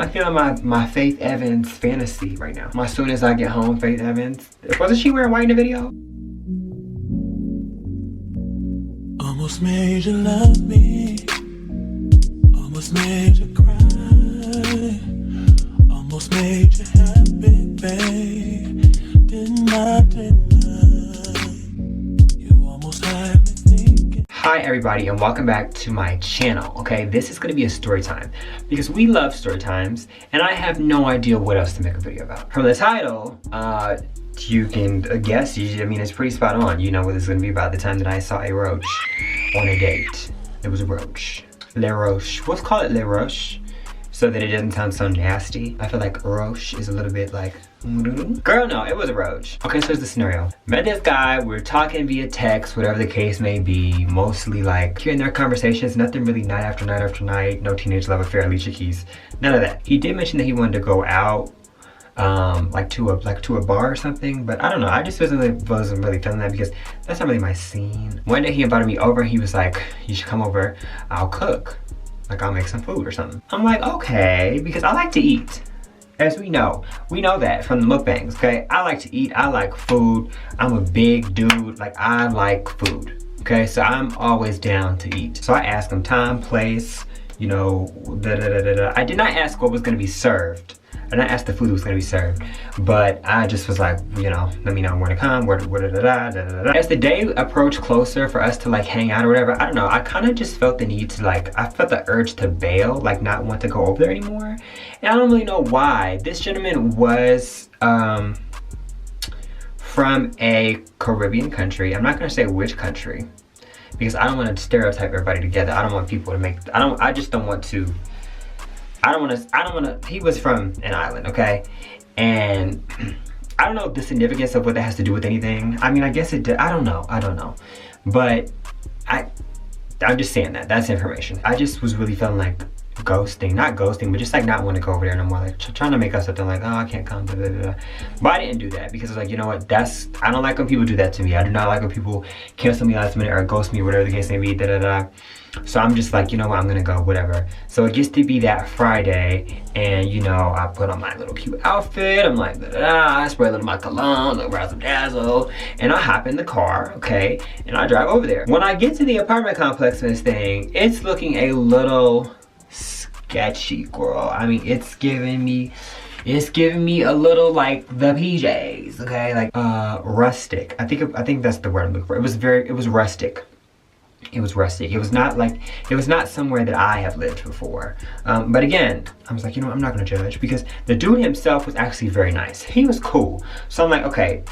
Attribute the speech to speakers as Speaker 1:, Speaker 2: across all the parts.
Speaker 1: I'm feeling my Faith Evans fantasy right now. As soon as I get home, Faith Evans. Wasn't she wearing white in the video?
Speaker 2: Almost made you love me. Almost made you cry. Almost made you happy, babe. Didn't I? You almost had me thinking.
Speaker 1: Hi everybody and welcome back to my channel. Okay, this is going to be a story time because we love story times and I have no idea what else to make a video about. From the title, you can guess. I mean, it's pretty spot on. You know what it's going to be about. The time that I saw a roach on a date. It was a roach. Le roach. Let's call it le roach so that it doesn't sound so nasty. I feel like roach is a little bit like, girl, no, it was a roach. Okay, so here's the scenario. Met this guy, we're talking via text, whatever the case may be, mostly like hearing their conversations, nothing really night after night after night, no teenage love affair, Alicia Keys, none of that. He did mention that he wanted to go out, like to a bar or something, but I don't know, I just wasn't really feeling that because that's not really my scene. One day he invited me over, he was like, you should come over, I'll cook. Like I'll make some food or something. I'm like, okay, because I like to eat. As we know that from the mukbangs, okay? I like to eat, I like food. I'm a big dude, like I like food, okay? So I'm always down to eat. So I asked him time, place, you know, I did not ask what was gonna be served. I didn't ask the food that was gonna be served, but I just was like, you know, let me know where to come, As the day approached closer for us to like hang out or whatever, I don't know, I kind of just felt the need to like, I felt the urge to bail, like not want to go over there anymore. And I don't really know why. This gentleman was from a Caribbean country. I'm not gonna say which country, because I don't want to stereotype everybody together. I don't want people to make, I just don't want to, he was from an island, okay? And I don't know the significance of what that has to do with anything. I mean, I guess it did, I don't know. But I'm just saying that's information. I just was really feeling like ghosting, not ghosting, but just like not want to go over there no more, like trying to make us something like, oh, I can't come, blah, blah, blah. But I didn't do that because I was like, you know what, I don't like when people do that to me. I do not like when people cancel me last minute or ghost me, whatever the case may be, So I'm just like, you know what, I'm gonna go, whatever. So it gets to be that Friday, and you know, I put on my little cute outfit. I'm like, I spray a little my cologne, little razzle dazzle, and I hop in the car, okay, and I drive over there. When I get to the apartment complex and this thing, it's looking a little sketchy, girl. I mean, it's giving me a little like the PJs, okay, like rustic. I think that's the word I'm looking for. It was rustic. It was rustic. It was not somewhere that I have lived before. But again, I was like, you know what, I'm not gonna judge because the dude himself was actually very nice. He was cool. So I'm like, okay,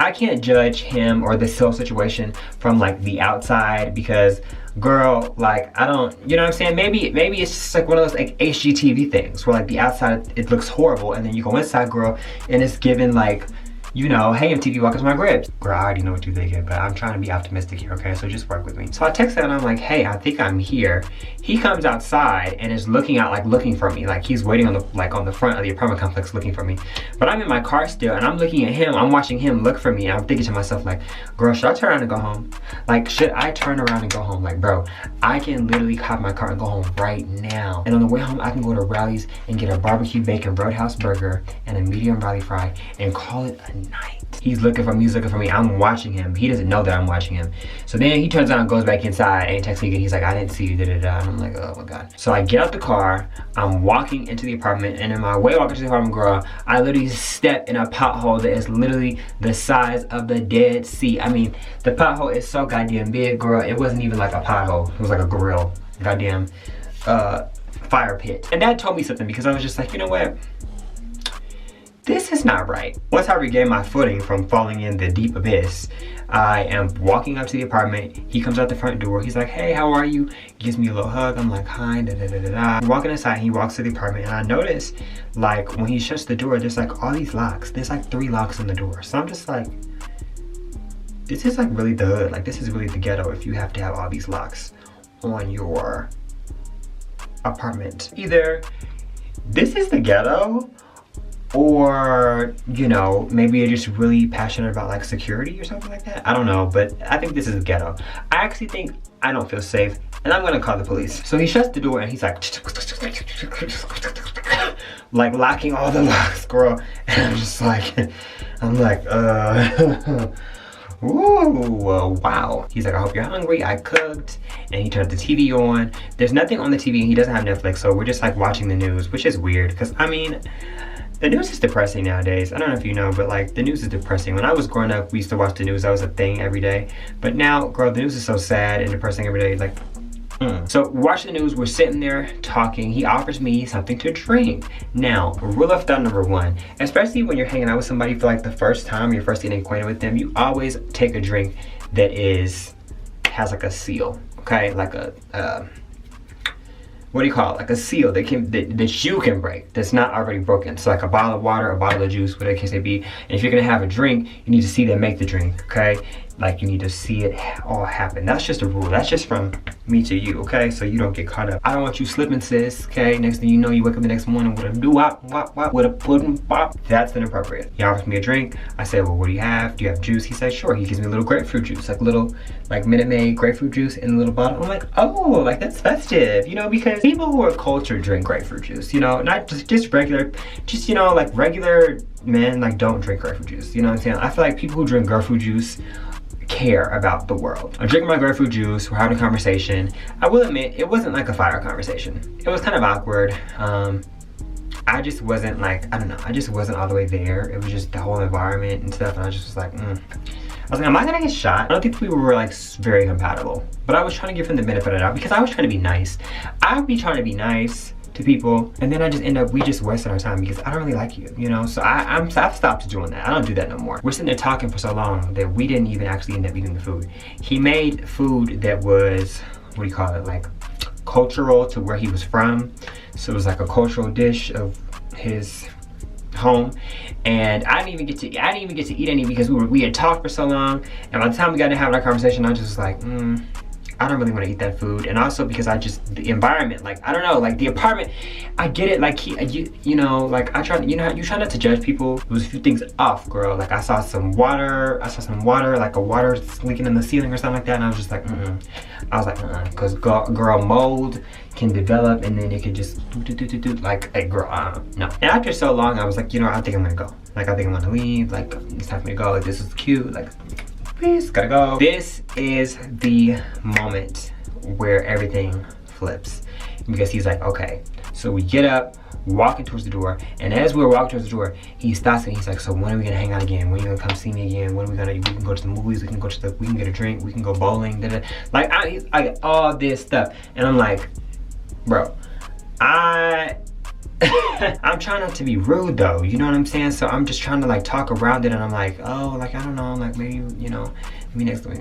Speaker 1: I can't judge him or this whole situation from like the outside because girl, like I don't, you know what I'm saying? Maybe it's just like one of those like HGTV things where like the outside it looks horrible and then you go inside, girl, and it's given like, you know, hey MTV, welcome to my cribs. Girl, I already know what you're thinking, but I'm trying to be optimistic here, okay? So just work with me. So I text him and I'm like, hey, I think I'm here. He comes outside and is looking out, like looking for me. Like he's waiting on the front of the apartment complex looking for me. But I'm in my car still and I'm looking at him. I'm watching him look for me. And I'm thinking to myself like, girl, should I turn around and go home? Like, should I turn around and go home? Like, bro, I can literally hop in my car and go home right now. And on the way home, I can go to Rally's and get a barbecue bacon roadhouse burger and a medium rally fry and call it a night. He's looking for me, I'm watching him. He doesn't know that I'm watching him. So then he turns around and goes back inside and he texts me again. He's like, I didn't see you, And I'm like, oh my God. So I get out the car, I'm walking into the apartment, and in my way walking to the apartment, girl, I literally step in a pothole that is literally the size of the Dead Sea. I mean, the pothole is so goddamn big, girl. It wasn't even like a pothole. It was like a grill. Goddamn fire pit. And that told me something because I was just like, you know what? This is not right. Once I regain my footing from falling in the deep abyss, I am walking up to the apartment. He comes out the front door. He's like, hey, how are you? Gives me a little hug. I'm like, hi, We're walking inside. He walks to the apartment and I notice like when he shuts the door, there's like all these locks. There's like 3 locks on the door. So I'm just like, this is like really the hood. Like this is really the ghetto if you have to have all these locks on your apartment. Either this is the ghetto, or, you know, maybe you're just really passionate about like security or something like that. I don't know, but I think this is the ghetto. I actually think I don't feel safe and I'm gonna call the police. So he shuts the door and he's like, like locking all the locks, girl. And I'm just like, ooh, wow. He's like, I hope you're hungry. I cooked. And he turned the TV on. There's nothing on the TV, and he doesn't have Netflix, so we're just like watching the news, which is weird, because I mean, the news is depressing nowadays. I don't know if you know, but like the news is depressing. When I was growing up, we used to watch the news. That was a thing every day. But now, girl, the news is so sad and depressing every day. Like, So we're watching the news, we're sitting there talking. He offers me something to drink. Now, rule of thumb number one, especially when you're hanging out with somebody for like the first time, you're first getting acquainted with them, you always take a drink that has like a seal, okay? Like a, what do you call it? Like a seal that you can break, that's not already broken. So like a bottle of water, a bottle of juice, whatever the case may be. And if you're gonna have a drink, you need to see them make the drink, okay? Like you need to see it all happen. That's just a rule. That's just from me to you, okay? So you don't get caught up. I don't want you slipping, sis, okay? Next thing you know, you wake up the next morning with a doo-wop, wop, wop, with a pudding pop. That's inappropriate. He offers me a drink. I say, well, what do you have? Do you have juice? He says, sure. He gives me a little grapefruit juice, like Minute Maid grapefruit juice in a little bottle. I'm like, oh, like that's festive, you know, because people who are cultured drink grapefruit juice, you know, not just regular, just, you know, like regular men, like don't drink grapefruit juice, you know what I'm saying? I feel like people who drink grapefruit juice care about the world. I'm drinking my grapefruit juice, we're having a conversation. I will admit, it wasn't like a fire conversation. It was kind of awkward. I just wasn't like, I don't know, I just wasn't all the way there. It was just the whole environment and stuff, and I just was like, I was like, am I gonna get shot? I don't think we were like very compatible, but I was trying to give him the benefit of the doubt because I was trying to be nice. I would be trying to be nice to people, and then I just end up, we just wasted our time because I don't really like you, you know? So I've stopped doing that. I don't do that no more. We're sitting there talking for so long that we didn't even actually end up eating the food. He made food that was, what do you call it, like cultural to where he was from. So it was like a cultural dish of his home, and I didn't even get to eat any because we had talked for so long, and by the time we got to having our conversation, I just was like, I don't really want to eat that food. And also because the environment, like, I don't know, like the apartment, I get it, like you know, like I try, you know how you try not to judge people. There was a few things off, girl. Like I saw some water, like a water leaking in the ceiling or something like that, and I was just like, I was like, because girl, mold can develop, and then it could just like, hey girl, no. And after so long, I was like, you know, I think I'm gonna go. Like I think I'm gonna leave. Like it's time for me to go. Like this is cute. Like, please, gotta go. This is the moment where everything flips, because he's like, okay. So we get up, walking towards the door, and as we were walking towards the door, he stops and he's like, so when are we gonna hang out again? When are you gonna come see me again? When are we gonna, we can go to the movies, we can get a drink, we can go bowling, like I all this stuff. And I'm like, bro, I'm trying not to be rude though, you know what I'm saying? So I'm just trying to like talk around it, and I'm like, oh, like I don't know, like maybe, you know, maybe next week,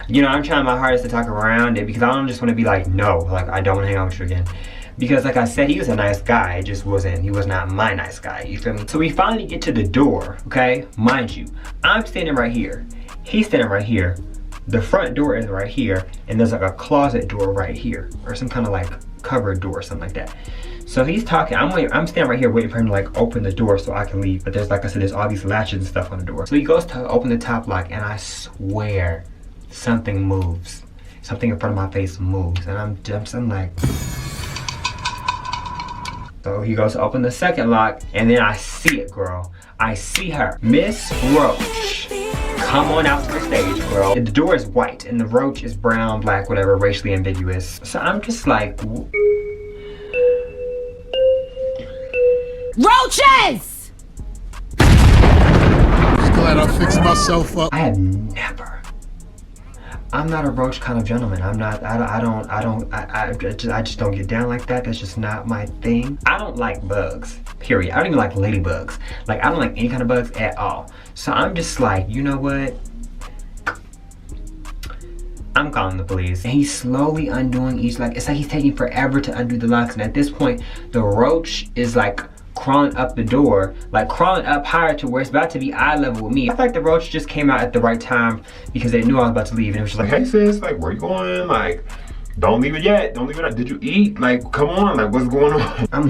Speaker 1: you know, I'm trying my hardest to talk around it because I don't just want to be like, no, like I don't want to hang out with you again. Because like I said, he was a nice guy, it just wasn't, he was not my nice guy, you feel me? So we finally get to the door, okay? Mind you, I'm standing right here, he's standing right here, the front door is right here, and there's like a closet door right here, or some kind of like cupboard door or something like that. So he's talking, I'm standing right here waiting for him to like open the door so I can leave. But there's, like I said, there's all these latches and stuff on the door. So he goes to open the top lock, and I swear something moves. Something in front of my face moves, and I'm like. So he goes to open the second lock, and then I see it, girl. I see her, Miss Roach. Come on out to the stage, girl. The door is white, and the roach is brown, black, whatever, racially ambiguous. So I'm just like.
Speaker 3: Roaches!
Speaker 2: Just glad I fixed myself up.
Speaker 1: I have never. I'm not a roach kind of gentleman. I'm not. I just don't get down like that. That's just not my thing. I don't like bugs. Period. I don't even like ladybugs. Like I don't like any kind of bugs at all. So I'm just like, you know what? I'm calling the police. And he's slowly undoing each, like it's like he's taking forever to undo the locks. And at this point, the roach is like crawling up the door, like crawling up higher to where it's about to be eye level with me. I feel like the roach just came out at the right time because they knew I was about to leave, and it was just like, hey sis, like where you going? Like, don't leave it yet. Don't leave it. Did you eat? Like, come on. Like, what's going on? I'm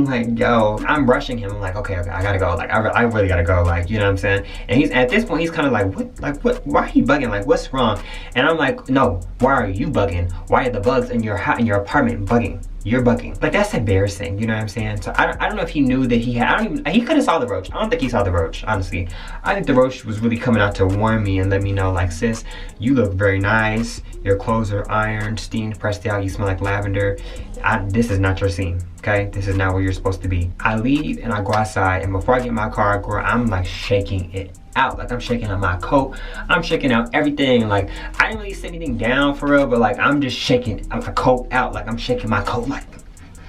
Speaker 1: like, yo. I'm rushing him. I'm like, okay, I gotta go. Like, I really gotta go. Like, you know what I'm saying? And he's at this point, he's kind of like, what? Like, what? Why are you bugging? Like, what's wrong? And I'm like, no. Why are you bugging? Why are the bugs in your apartment bugging? you're bugging. Like, that's embarrassing, you know what I'm saying? So I don't know if he knew that he had, he could have saw the roach. I don't think he saw the roach, honestly. I think the roach was really coming out to warn me and let me know, like, sis, you look very nice. Your clothes are ironed, steamed, pressed out. You smell like lavender. This is not your scene, okay? This is not where you're supposed to be. I leave and I go outside, and before I get in my car, girl, I'm like shaking it out. Like, I'm shaking out my coat. I'm shaking out everything. Like, I didn't really sit anything down for real, but like, I'm just shaking my coat out. Like, I'm shaking my coat like,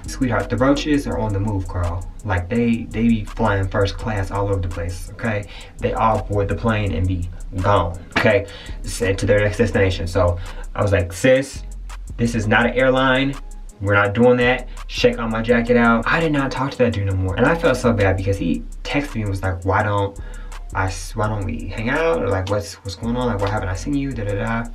Speaker 1: sweetheart, the roaches are on the move, girl. Like, they be flying first class all over the place, okay? They all board the plane and be gone, okay? Sent to their next destination. So I was like, sis, this is not an airline. We're not doing that. Shake all my jacket out. I did not talk to that dude no more. And I felt so bad because he texted me and was like, why don't we hang out? Or like, what's going on? Like, why haven't I seen you? Da da da.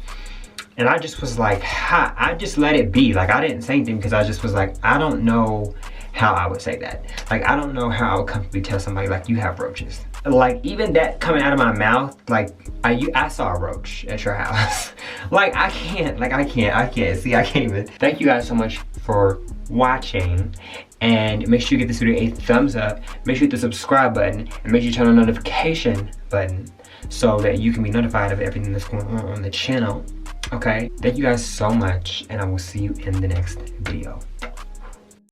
Speaker 1: And I just was like, I just let it be. Like, I didn't say anything because I just was like, I don't know how I would say that. Like, I don't know how I would comfortably tell somebody, like, you have roaches. Like, even that coming out of my mouth, like, I saw a roach at your house. Like, I can't. See, I can't even. Thank you guys so much for watching. And make sure you give this video a thumbs up. Make sure you hit the subscribe button. And make sure you turn on the notification button so that you can be notified of everything that's going on the channel. Okay? Thank you guys so much. And I will see you in the next video.